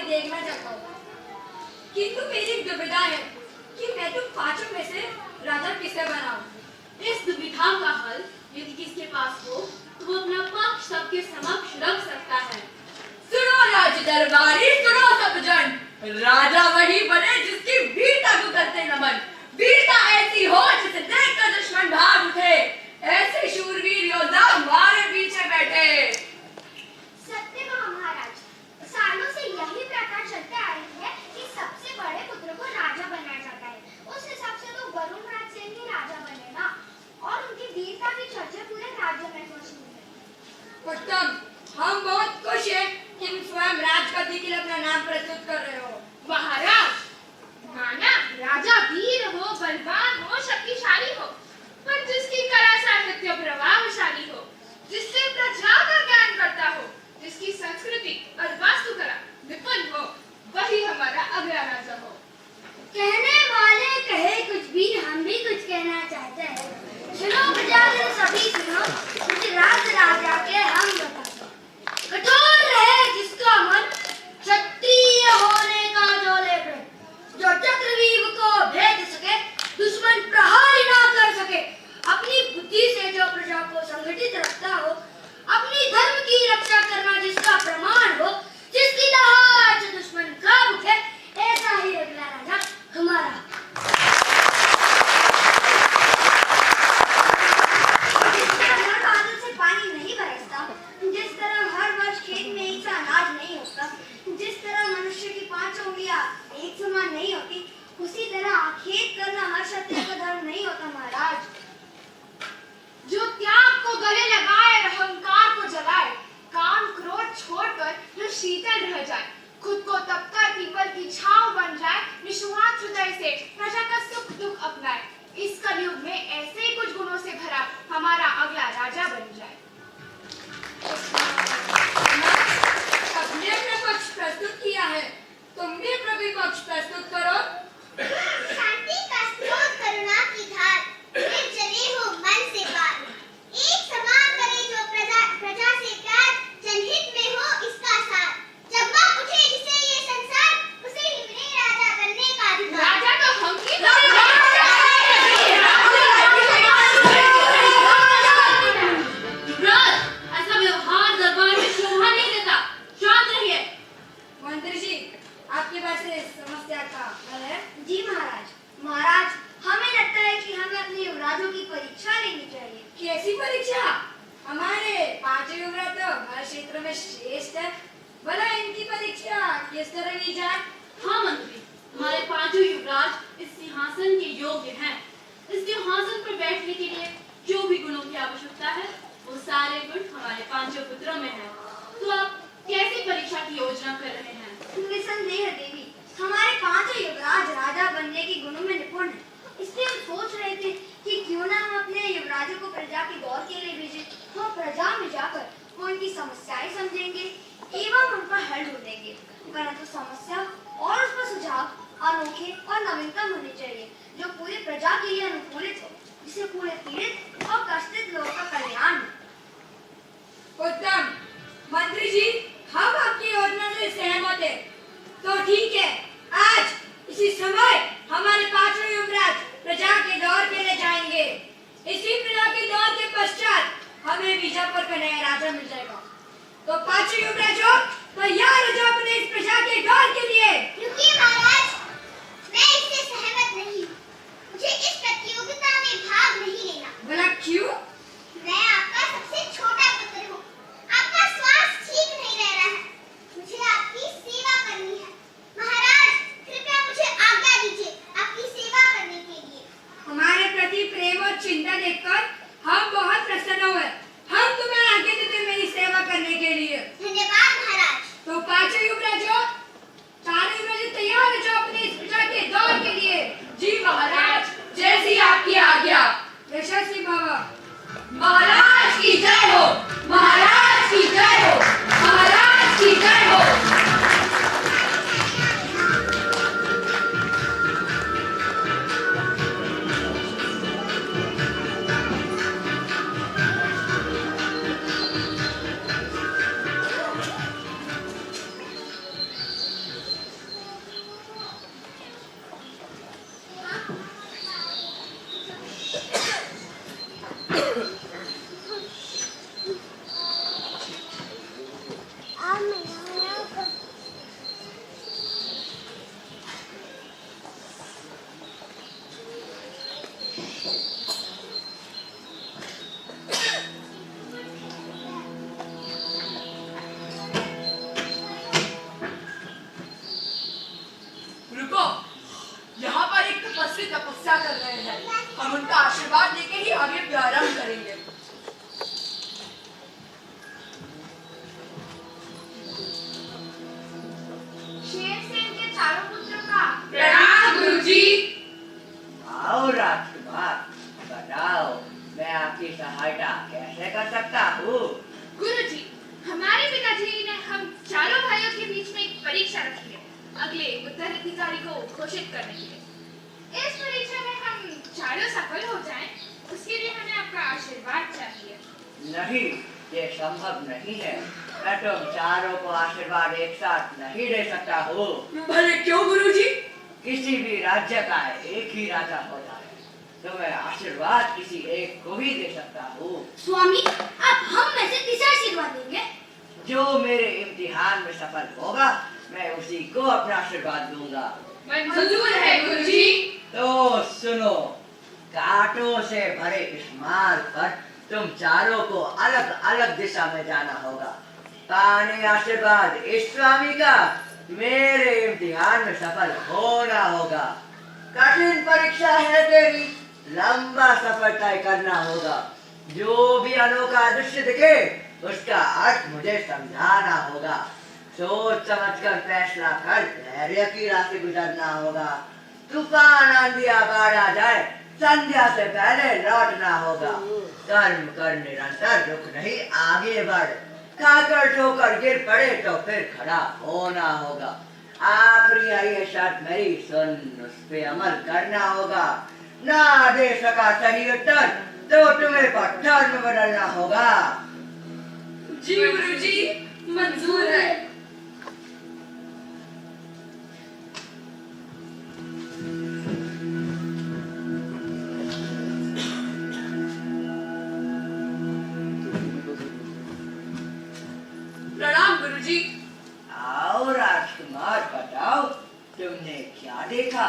देखना चाहता हूँ, किंतु मेरी एक दुविधा है कि मैं तुम पांचों में से राजा किसे बनाऊं। इस दुविधा का हल यदि किसके पास हो तो वो अपना पक्ष सबके समक्ष रख सकता है। सुनो राज दरबारी, सुनो सब जन, राजा वही बने जिसकी वीरता को करते नमन। वीरता ऐसी हो जिसे देखकर दुश्मन भाग उठे, ऐसे शूरवीर योद्धा हमारे पीछे बैठे। सत्य कहा महाराज, सालों से यही प्रथा चलते आ रही है कि सबसे बड़े पुत्र को राजा बनाया जाता है। उस हिसाब से तो वरुण राज से ही राजा बनेगा और उनकी वीरता की चर्चा पूरे राज्य में मशहूर है। उत्तम, हम बहुत खुश हैं कि तुम स्वयं राजगद्दी के लिए अपना नाम प्रस्तुत कर रहे हो। महाराज, माना राजा वीर हो, बलवान हो, शक्तिशाली हो, पर जिसकी कला साहित्य प्रभावशाली हो, जिससे प्रजा का ज्ञान बढ़ता हो, जिसकी संस्कृति और वास्तुकला निपुण हो, वही हमारा अगला राजा हो। कहने वाले कहे कुछ भी, हम भी कुछ कहना चाहते हैं। सुनो प्रजाजन सभी सुनो, कुछ राज राजा के हम बताते हैं। कठोर रहे जिसका मन, क्षत्रिय होने का जो ले प्रण, जो चक्रव्यूह को भेद सके, दुश्मन प्रहार ना कर सके, अपनी बुद्धि से जो प्रजा को संगठित रखता हो, अपनी धर्म की रक्षा करना जिसका प्रमाण हो, जिसकी दहाड़ से दुश्मन कांप उठे, ऐसा ही अगला राजा हमारा। जिस तरह हर बादल से पानी नहीं बरसता, जिस तरह हर वर्ष खेत में एक सा अनाज नहीं होता, जिस तरह मनुष्य की 5 उंगलियां एक समान नहीं होती, उसी तरह खेत करना हर क्षत्रिय का धर्म नहीं होता महाराज। जो त्याग को गले लगाए और अहंकार को जलाए, काम क्रोध छोड़कर जो शीतल रह जाए, खुद को तपकर पीपल की छांव बन जाए, निस्वार्थ हृदय से प्रजा का सुख दुख अपनाए, इस कलयुग में ऐसे ही कुछ गुणों से भरा हमारा अगला राजा बन जाए। सबने अपना पक्ष प्रस्तुत किया है, तुम भी अपना विपक्ष प्रस्तुत करो। शांति का स्रोत करुणा की धार, फिर चले हो मन से पार, एक समान करे जो प्रजा से प्यार, जनहित में हो इसका सार, जगमग उठे जिसे ये संसार, उसे ही मिले राजा बनने का अधिकार। राजा तो हम ही युवराज, ऐसा व्यवहार दरबार में शोभा नहीं देता। शांत रहिए। मंत्री जी, आपके पास समस्या का हल है? जी महाराज, महाराज हमें लगता है कि हमें अपने युवराजों की परीक्षा लेनी चाहिए। कैसी परीक्षा? हमारे 5 युवराज तो हर क्षेत्र में श्रेष्ठ है, भला इनकी परीक्षा किस तरह ली जाए? हाँ मंत्री, हमारे 5 युवराज इस सिंहासन के योग्य हैं। इस सिंहासन पर बैठने के लिए जो भी गुणों की आवश्यकता है, वो सारे गुण हमारे 5 पुत्रों में हैं। तो आप कैसी परीक्षा की योजना कर रहे हैं? निसंदेह देवी, हमारे 5 युवराज राजा बनने के गुणों में निपुण हैं। इसलिए हम सोच रहे थे कि क्यों ना हम अपने युवराजों को प्रजा के दौर के लिए भेजें। हम प्रजा में जाकर वो उनकी समस्याएं समझेंगे एवं उनका हल ढूंढेंगे, परंतु समस्या और उसका सुझाव अनोखे और नवीनतम होने चाहिए, जो पूरी प्रजा के लिए अनुकूलित हो, जिससे पूरे पीड़ित और कष्टित लोगों का कल्याण हो। उत्तम। मंत्री जी, हम आपकी योजना से सहमत हैं। तो ठीक है, आज इसी समय हमारे 5 युवराज प्रजा के दौर के लिए जाएंगे। इसी प्रजा के दौर के पश्चात हमें बीजापुर का नया राजा मिल जाएगा। तो 5 युवराजों, तैयार हो जाओ अपने इस प्रजा के दौर के लिए। रुकिए महाराज, मैं इससे सहमत नहीं हूँ। मुझे इस प्रतियोगिता में भाग नहीं लेना। भला क्यों? मैं आपका सबसे छोटा पुत्र हूँ। आपका स्वास्थ्य ठीक नहीं रह रहा है। मुझे आपकी सेवा करनी है। महाराज, कृपया मुझे आज्ञा दीजिए आपकी सेवा करने के लिए। हमारे प्रति प्रेम और चिंता देखकर हम बहुत प्रसन्न हुए। हम तुम्हें आज्ञा देते हैं मेरी सेवा करने के लिए। धन्यवाद महाराज। तो 5 युवराजों, 4 युवराज तैयार हो जाओ अपने इस प्रजा के दौर के लिए। जी महाराज, जैसी आपकी आज्ञा। यशस्वी भव। रुको, यहाँ पर एक तपस्वी तपस्या कर रहे हैं। हम उनका आशीर्वाद लेके ही आगे प्रारंभ करेंगे। शेर सेन के चारों पुत्रों का प्रणाम गुरुजी। आओ राजकुमार, बताओ मैं आपकी सहायता कैसे कर सकता हूँ? गुरुजी, हमारे पिताजी ने हम चारों भाइयों के बीच में एक परीक्षा रखी है अगले उत्तराधिकारी को घोषित करने के लिए। इस परीक्षा में हम चारों सफल हो जाएं, उसके लिए हमें आपका आशीर्वाद चाहिए। नहीं, ये संभव नहीं है। मैं तुम चारों को आशीर्वाद एक साथ नहीं दे सकता हूँ। भले क्यों गुरुजी? किसी भी राज्य का एक ही राजा होता है, तो मैं आशीर्वाद किसी एक को ही दे सकता हूँ। स्वामी, आप हम में से किसे आशीर्वाद देंगे? जो मेरे इम्तिहान में सफल होगा, मैं उसी को अपना आशीर्वाद दूंगा। मंजूर है गुरुजी। तो सुनो, कांटों से भरे इस मार्ग पर तुम चारों को अलग अलग दिशा में जाना होगा। पाने आशीर्वाद इस स्वामी का, मेरे इम्तिहान में सफल होना होगा। कठिन परीक्षा है तेरी, लंबा सफर तय करना होगा। जो भी अनोखा दृश्य दिखे, उसका अर्थ मुझे समझाना होगा। सोच समझकर फैसला कर धैर्य की रास्ते गुजरना होगा। तूफान आंधिया बाढ़ आ जाए, संध्या से पहले लौटना होगा। कर्म कर निरंतर, रुक नहीं आगे बढ़। खाकर ठोकर गिर पड़े तो फिर खड़ा होना होगा। आखिरी आई है शर्त मेरी, सुन, उस पे अमल करना होगा। ना दे सका सही उत्तर तो तुम्हें पत्थर में बदलना होगा। जी गुरुजी, मंजूर है। प्रणाम गुरुजी। आओ राजकुमार, बताओ तुमने क्या देखा,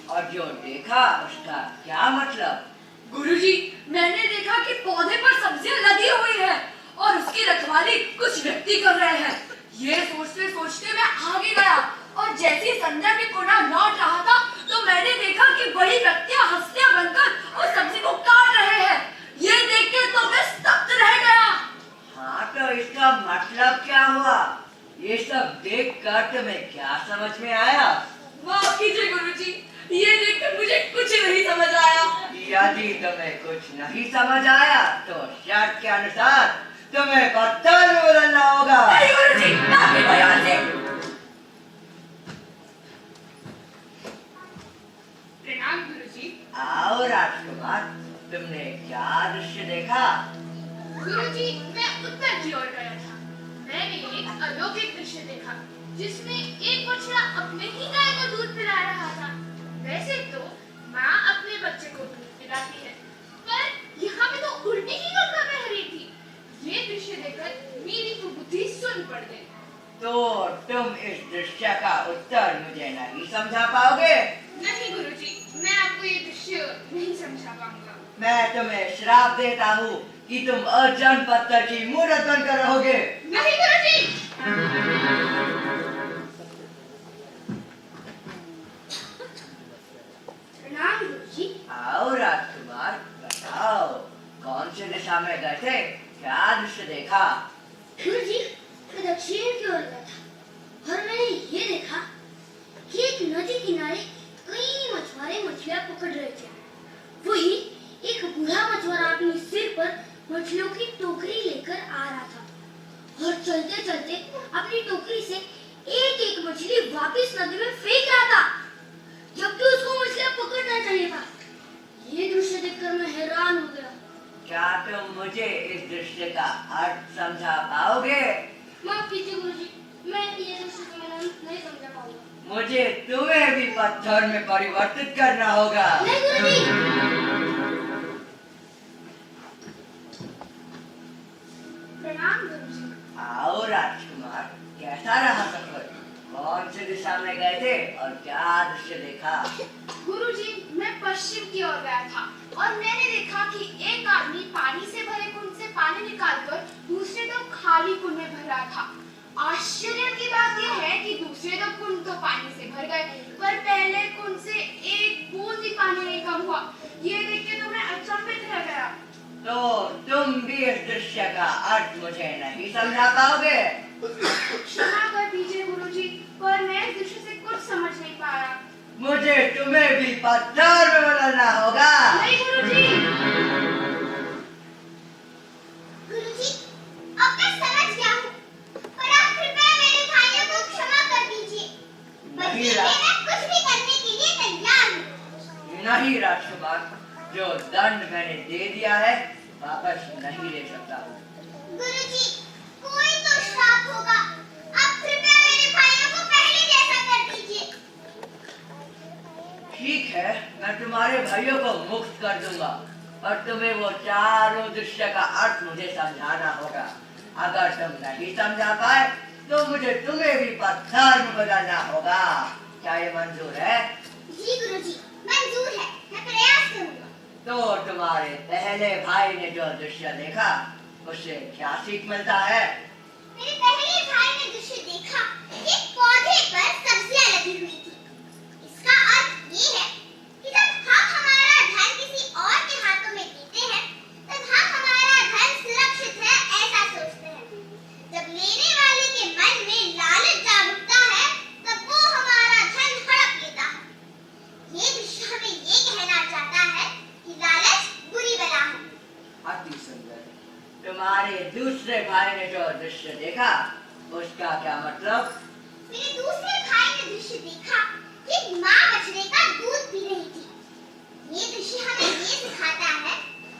और जो देखा उसका क्या मतलब? गुरुजी, मैंने देखा कि पौधे पर सब्जियां लगी हुई है और उसकी रखवाली कुछ व्यक्ति कर रहे हैं। ये सोचते सोचते मैं आगे गया और जैसे संध्या के कोना लौट रहा था तो मैंने देखा कि वही व्यक्तियां हंसियां बनकर उस सब्जी को काट रहे हैं। ये देख के तो मैं स्तब्ध रह गया। हाँ, तो इसका मतलब क्या हुआ? ये सब देखकर तुम्हें क्या समझ में आया? माफ कीजिए गुरुजी, ये देखकर मुझे कुछ नहीं समझ आया। यदि तुम्हें कुछ नहीं समझ आया तो शर्त के अनुसार तुम्हें पत्थर में बदलना होगा। नहीं गुरुजी, माफ कीजिए। प्रणाम गुरुजी। आओ राजकुमार, तुमने क्या दृश्य देखा? गुरुजी, मैं उत्तर की ओर गया था। मैंने एक अलौकिक दृश्य देखा जिसमें एक बछड़ा अपने ही गाय को दूध पिला रहा था। वैसे तो माँ अपने बच्चे को दूध पिलाती है, पर यहाँ पे तो उल्टी ही घटना बह रही थी। ये दृश्य देखकर मेरी तो बुद्धि सुन पड़ गई। तो तुम इस दृश्य का उत्तर मुझे नहीं समझा पाओगे? नहीं गुरुजी, मैं आपको ये दृश्य नहीं समझा पाऊंगा। मैं तुम्हें श्राप देता हूँ कि तुम अर्जुन पत्थर की मूर्त बनकर रहोगे। नहीं गुरुजी। प्रणाम गुरुजी। आओ राजकुमार, बताओ कौन से दिशा में गए थे, क्या दृश्य देखा? गुरुजी, मैं दक्षिण की ओर गया था और मैंने ये देखा कि एक नदी किनारे कई मछुआरे मछलियां पकड़ रहे थे। वही एक बूढ़ा मछुआरा अपने सिर पर मछलियों की टोकरी लेकर आ रहा था और चलते चलते अपनी टोकरी से एक एक मछली वापस नदी में फेंक रहा था, जबकि उसको मछलियां पकड़ना चाहिए था। ये दृश्य देखकर मैं हैरान हो गया। क्या तुम मुझे इस दृश्य का अर्थ समझा पाओगे? माफ कीजिए गुरुजी, मैं ये दृश्य नहीं समझा पाऊंगा। मुझे तुम्हें भी पत्थर में परिवर्तित करना होगा। नहीं गुरुजी। राजकुमार, कैसा रहा सफर? कौन सी दिशा में गए थे और क्या दृश्य देखा? गुरुजी, मैं पश्चिम की ओर गया था और मैंने देखा कि एक आदमी पानी से भरे कुंड से पानी निकालकर दूसरे दो खाली कुंड में भर रहा था। आश्चर्य की बात यह है कि दूसरे दो कुंड तो पानी से भर गए, पर पहले कुंड से एक बूंद भी पानी नहीं कम हुआ। ये देख के तो मैं अचंभित रह गया। तो तुम भी इस दृश्य का अर्थ मुझे नहीं समझा पाओगे? क्षमा कर दीजिए गुरुजी, पर मैं इस दृश्य से कुछ समझ नहीं पाया। मुझे तुम्हें भी पत्थर में बदलना होगा। नहीं गुरुजी। गुरुजी, अब मैं समझ गया हूँ, पर आप कृपया मेरे भाइयों को क्षमा कर दीजिए। बदले में मैं कुछ भी करने के लिए तैयार हूँ। नहीं राजकुमार, जो दंड मैंने दे दिया है वापस नहीं ले सकता हूँ। गुरुजी, कोई तो श्राप होगा। आप कृपया मेरे भाइयों को पहले जैसा कर दीजिए। ठीक है, मैं तुम्हारे भाइयों को मुक्त कर दूंगा, पर तुम्हें वो चारों दृश्य का अर्थ मुझे समझाना होगा। अगर तुम नहीं समझा पाए तो मुझे तुम्हें भी पत्थर में बदलना होगा। क्या ये मंजूर है? जी गुरुजी, मंजूर है, मैं प्रयास करूंगा। तो तुम्हारे पहले भाई ने जो दृश्य देखा उससे क्या सीख मिलता है? मेरे पहले भाई ने दृश्य देखा, एक पौधे पर सब्जियां लगी हुई थी। इसका अर्थ ये है कि जब हम हमारा धन किसी और के हाथों में देते हैं, तब हम हमारा धन सुरक्षित है ऐसा सोचते हैं। जब लेने वाले के मन में लालच जाग उठता है, तब वो हमारा धन हड़प लेता है। ये दृश्य हमें ये कहना चाहता है कि लालच बुरी बला है। अति सुंदर। तुम्हारे दूसरे भाई ने जो दृश्य देखा उसका क्या मतलब? मेरे दूसरे भाई ने दृश्य देखा कि एक माँ बछड़े का दूध पी रही थी। ये दृश्य हमें ये सिखाता है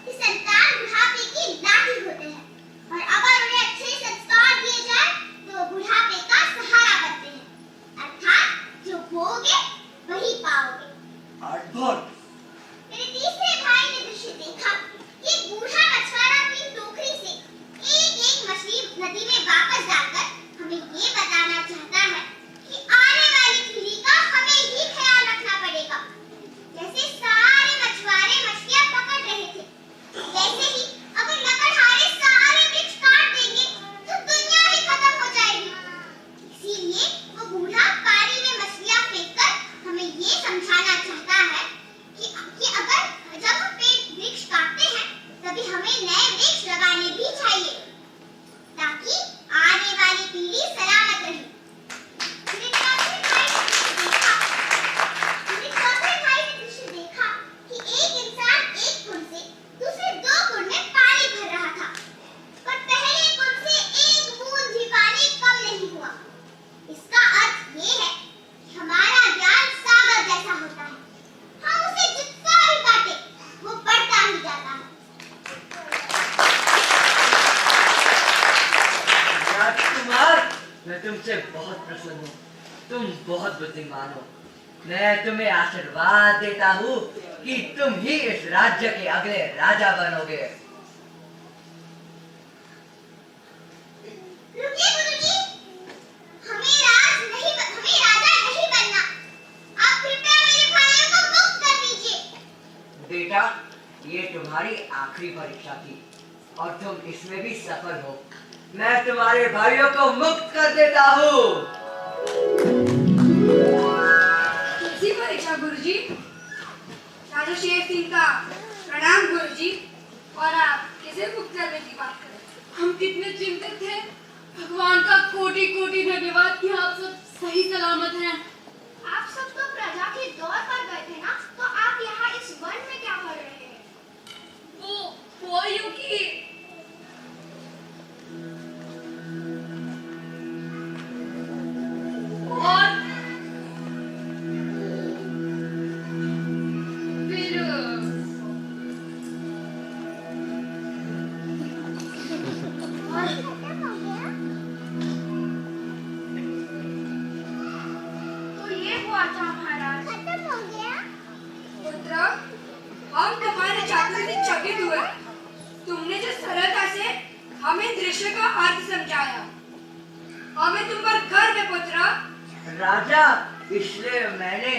कि संतान बुढ़ापे की लाठी होते हैं, और अगर उन्हें अच्छे संस्कार दिए जाए तो वो बुढ़ापे का सहारा बनते हैं। अर्थात जो बोओगे वही पाओगे। अद्भुत। मेरे तीसरे भाई ने दृश्य देखा कि एक बूढ़ा मछुआरा अपनी टोकरी से एक मछली नदी में वापस डालकर हमें ये बताना चाहता है कि आने वाली पीढ़ी का हमें ही ख्याल रखना पड़ेगा। जैसे सारे मछुआरे मछलियां पकड़ रहे थे, वैसे ही अगर लकड़हारे सारे वृक्ष काट देंगे तो दुनिया ही खत्म हो जाएगी। इसीलिए वो बूढ़ा पानी में मछलियां फेंककर हमें ये समझाना चाहता है कि अगर जब हम पेड़ वृक्ष काटते हैं तभी हमें नए वृक्ष लगाने भी चाहिए, ताकि आने वाली पीढ़ी सलामत रहे। मेरे चौथे भाई ने दृश्य देखा कि एक इंसान एक कुंड से दूसरे दो कुंड में पानी भर रहा था, पर पहले कुंड से एक बूंद भी पानी कम नहीं हुआ। इसका अर्थ ये है कि हमारा ज्ञान सागर जैसा होता है, हम उसे जितना भी काटे वो बढ़ता ही जाता है। राजकुमार, मैं तुमसे बहुत प्रसन्न हूँ। तुम बहुत बुद्धिमान हो। मैं तुम्हें आशीर्वाद देता हूँ कि तुम ही इस राज्य के अगले राजा बनोगे। रुकिए गुरुजी, हमें राजा नहीं बनना। आप कृपया मेरे भाइयों को मुक्त कर दीजिए। बेटा, ये तुम्हारी आखिरी परीक्षा थी और तुम इसमें भी सफल हो। मैं तुम्हारे भाइयों को मुक्त कर देता हूँ। कैसी परीक्षा गुरुजी? राजा शेर सिंह का प्रणाम गुरुजी। और आप किसे मुक्त करने की बात कर रहे हैं? हम कितने चिंतित थे। भगवान का कोटि कोटि धन्यवाद कि आप सब सही सलामत हैं। आप सब तो प्रजा के दौर पर गए थे ना, तो आप यहाँ इस वन में क्या कर रहे हैं? वो यूं कि और फिर खत्म हो गया? राजा, इसलिए मैंने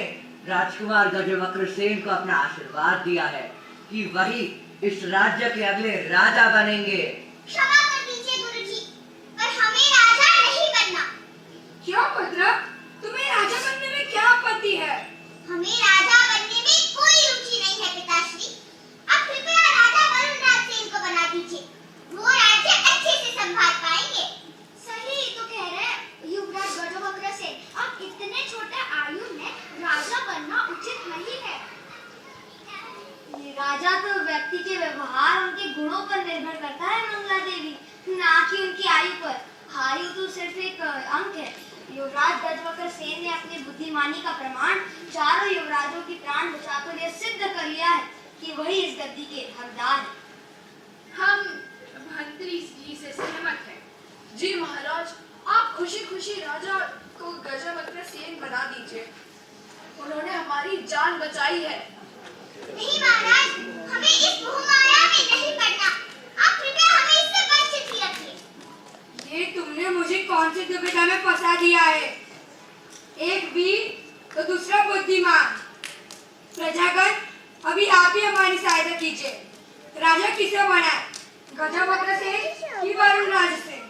राजकुमार गजवक्र को अपना आशीर्वाद दिया है कि वही इस राज्य के अगले राजा बनेंगे। क्षमा कर दीजिए गुरुजी, पर हमें राजा नहीं बनना। क्यों पुत्र, तुम्हें राजा बनने में क्या आपत्ति है? हमें राजा बनने में कोई रुचि नहीं है पिताश्री। आप कृपया राजा वरुणराज सेन को बना दीजिए, वो राज्य अच्छे से संभाल पाएंगे। सही तो कह रहे हैं युवराज गजवक्र सेन, आप इतने छोटे आयु में राजा बनना उचित नहीं है। राजा तो व्यक्ति के व्यवहार, उनके गुणों पर निर्भर करता है मंगला देवी, ना कि उनकी आयु पर। आयु तो सिर्फ एक अंक है। युवराज गजवक्र सेन ने अपनी बुद्धिमानी का प्रमाण चारों युवराजों की प्राण बचाकर यह सिद्ध कर लिया है कि वही इस गद्दी के हकदार हैं। हम मंत्री जी से सहमत हैं। जी महाराज, आप खुशी खुशी राजा को गजवक्र सेन बना दीजिए। उन्होंने हमारी जान बचाई है। नहीं महाराज, हमें इस मोहमाया में नहीं पड़ना। आप कृपया हमें इससे वंचित ही रखिए। ये तुमने मुझे कौन सी दुविधा में फंसा दिया है? एक वीर तो दूसरा बुद्धिमान। प्रजागण, अभी आप ही हमारी सहायता कीजिए। राजा किसे बनाए, गजवक्र सेन कि वरुणराज सेन?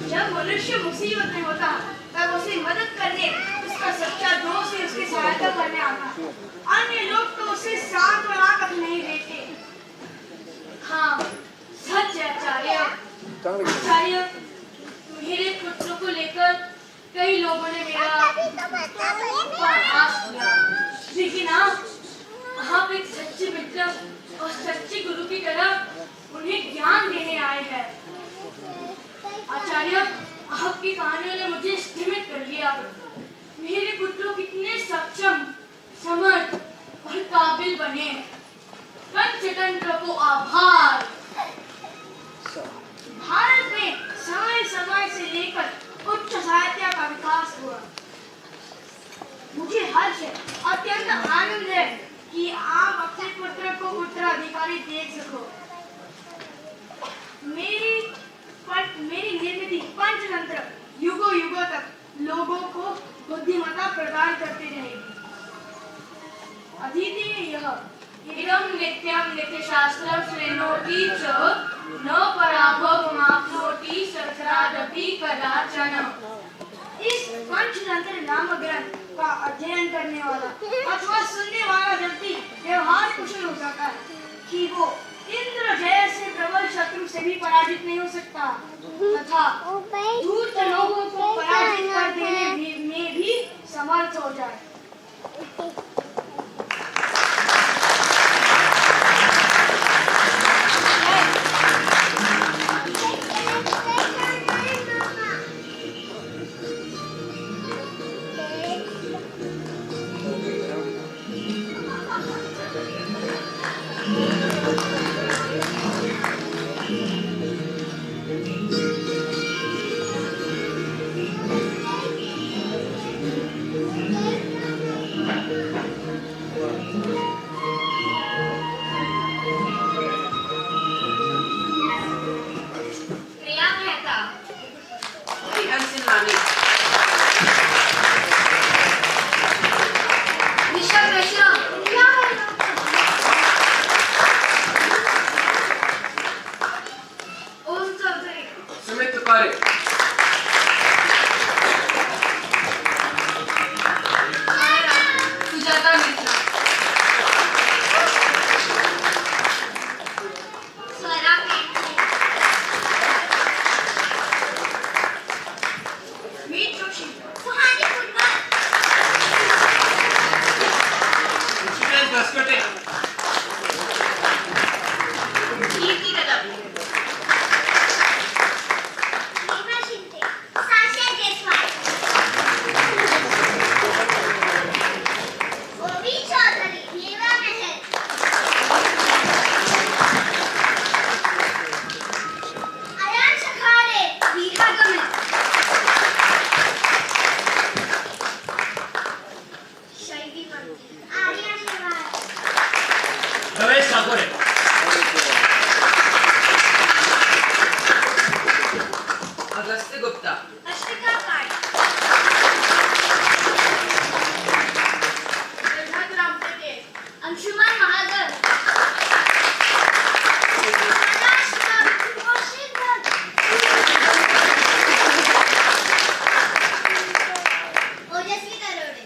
जब मनुष्य मुसीबत में होता तब उसे मदद करने, उसका सच्चा दोस्त ही उसकी सहायता करने आता। अन्य लोग तो उसे साथ और आंख तक नहीं देते। हाँ, सच है आचार्य। आचार्य, मेरे पुत्र को लेकर कई लोगों ने मेरा उपहास किया, लेकिन आप एक सच्चे मित्र और सच्चे गुरु की तरह उन्हें ज्ञान देने आए हैं। आचार्य, आपकी कहानियों ने मुझे स्थिमित कर लिया। मेरे पुत्र कितने सक्षम, समर्थ और काबिल बने। पंचतंत्र को आभार। भारत में समय समय से लेकर उच्च साहित्य का विकास हुआ। मुझे हर्ष है, अत्यंत आनंद है कि आप अपने पुत्र को उत्तराधिकारी देख सको। मेरी निर्मित पंचतंत्र युगों युगों तक लोगों को बुद्धिमत्ता प्रदान करती रहेगी। अदिति यह इदं नित्यं नित्यशास्त्रं श्रेणोति च न पराभवमाप्नोति सहस्रादपि कदाचन। इस पंचतंत्र नामक ग्रंथ का अध्ययन करने वाला अथवा सुनने वाला व्यक्ति व्यवहार कुशल हो जाता है कि वो इंद्र जैसे प्रबल शत्रु से भी पराजित नहीं हो सकता तथा धूर्त लोगों को पराजित कर देने में भी समर्थ हो जाए। করে अगस्त्य गुप्ता, अष्टिका काट रघुराम पटेल, अंशुमान महाजन ओजस्वी नरोडे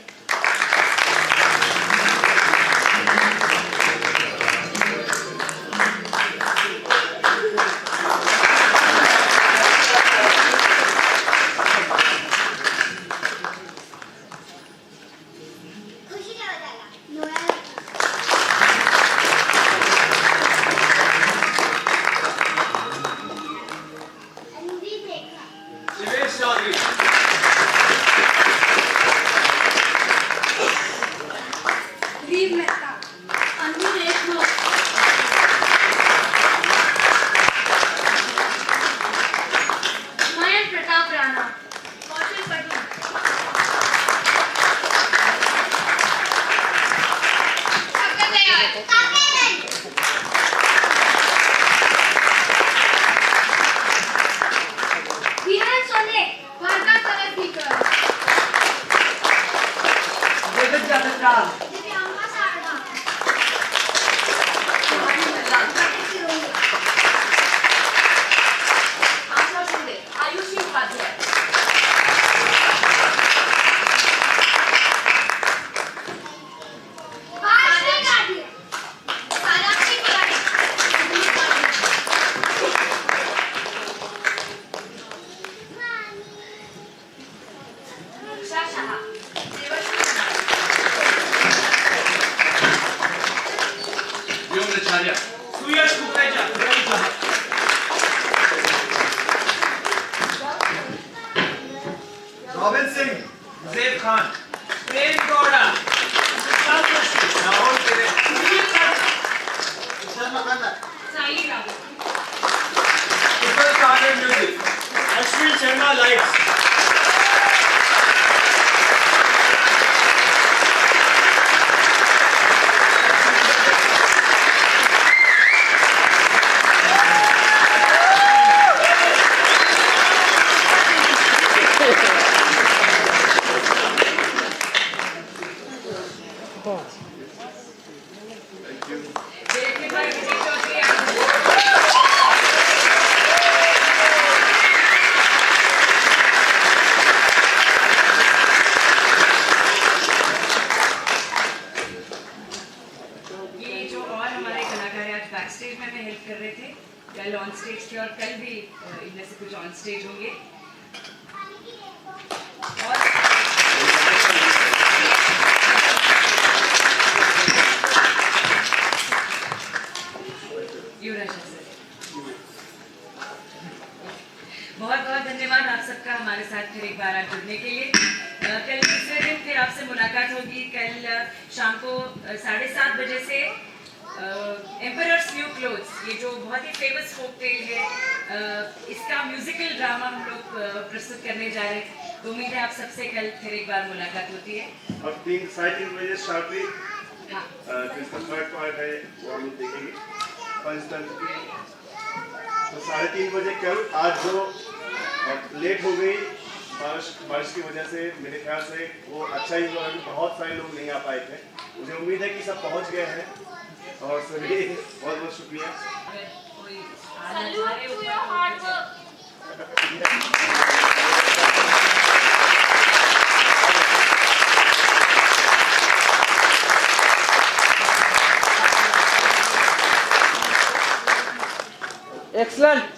खुशी नवताला नोळा अंधी देखा शिवेश चौधरी रीम मेहता अन्नू देशमुख, मयंक प्रताप राणा, कौशल पटेल, सबका तैयार काके नहीं विहान सोने भारता तरफीकर जगत जगतराम दिव्यांगा सारदा आशा शिंदे, आयुषी उपाध्याय, भाषा काढी साराक्षी कुलाडे, उषा शहा, देवश्री व्योमचार्य सुयश कुकरेजा रवि जहां रॉबिन सिंह ज़ैद खान प्रेम गौड़ा लाहौर के Sai Rao, super star music Ashwin Sharma lights directed by Vijay Chaudhary. ये जो और हमारे कलाकार हैं आज बैक स्टेज में हमें हेल्प कर रहे थे, कल ऑन स्टेज थे और कल भी इनमें से कुछ ऑन स्टेज होंगे। और युवराज सर, बहुत बहुत धन्यवाद आप सबका हमारे साथ फिर एक बार आज जुड़ने के लिए। कल दूसरे दिन फिर आपसे मुलाकात होगी। कल शाम को 7:30 बजे से एम्परर्स न्यू क्लोथ्स, ये जो बहुत ही फेमस फोक टेल है, इसका म्यूजिकल ड्रामा हम लोग प्रस्तुत करने जा रहे हैं। तो उम्मीद है आप सबसे कल फिर एक बार मुलाकात होती है। अब 3:30 बजे शार्पली हाँ, जिसका थर्ड पार्ट है वो हम लोग देखेंगे पंचतंत्र की। तो 3:30 बजे कल। आज जो लेट हो गई बारिश की वजह से, मेरे ख्याल से वो अच्छा ही हुआ कि बहुत सारे लोग नहीं आ पाए थे। मुझे उम्मीद है कि सब पहुंच गए हैं और सभी बहुत बहुत शुक्रिया। अगर कोई salute to your hard work. Excellent.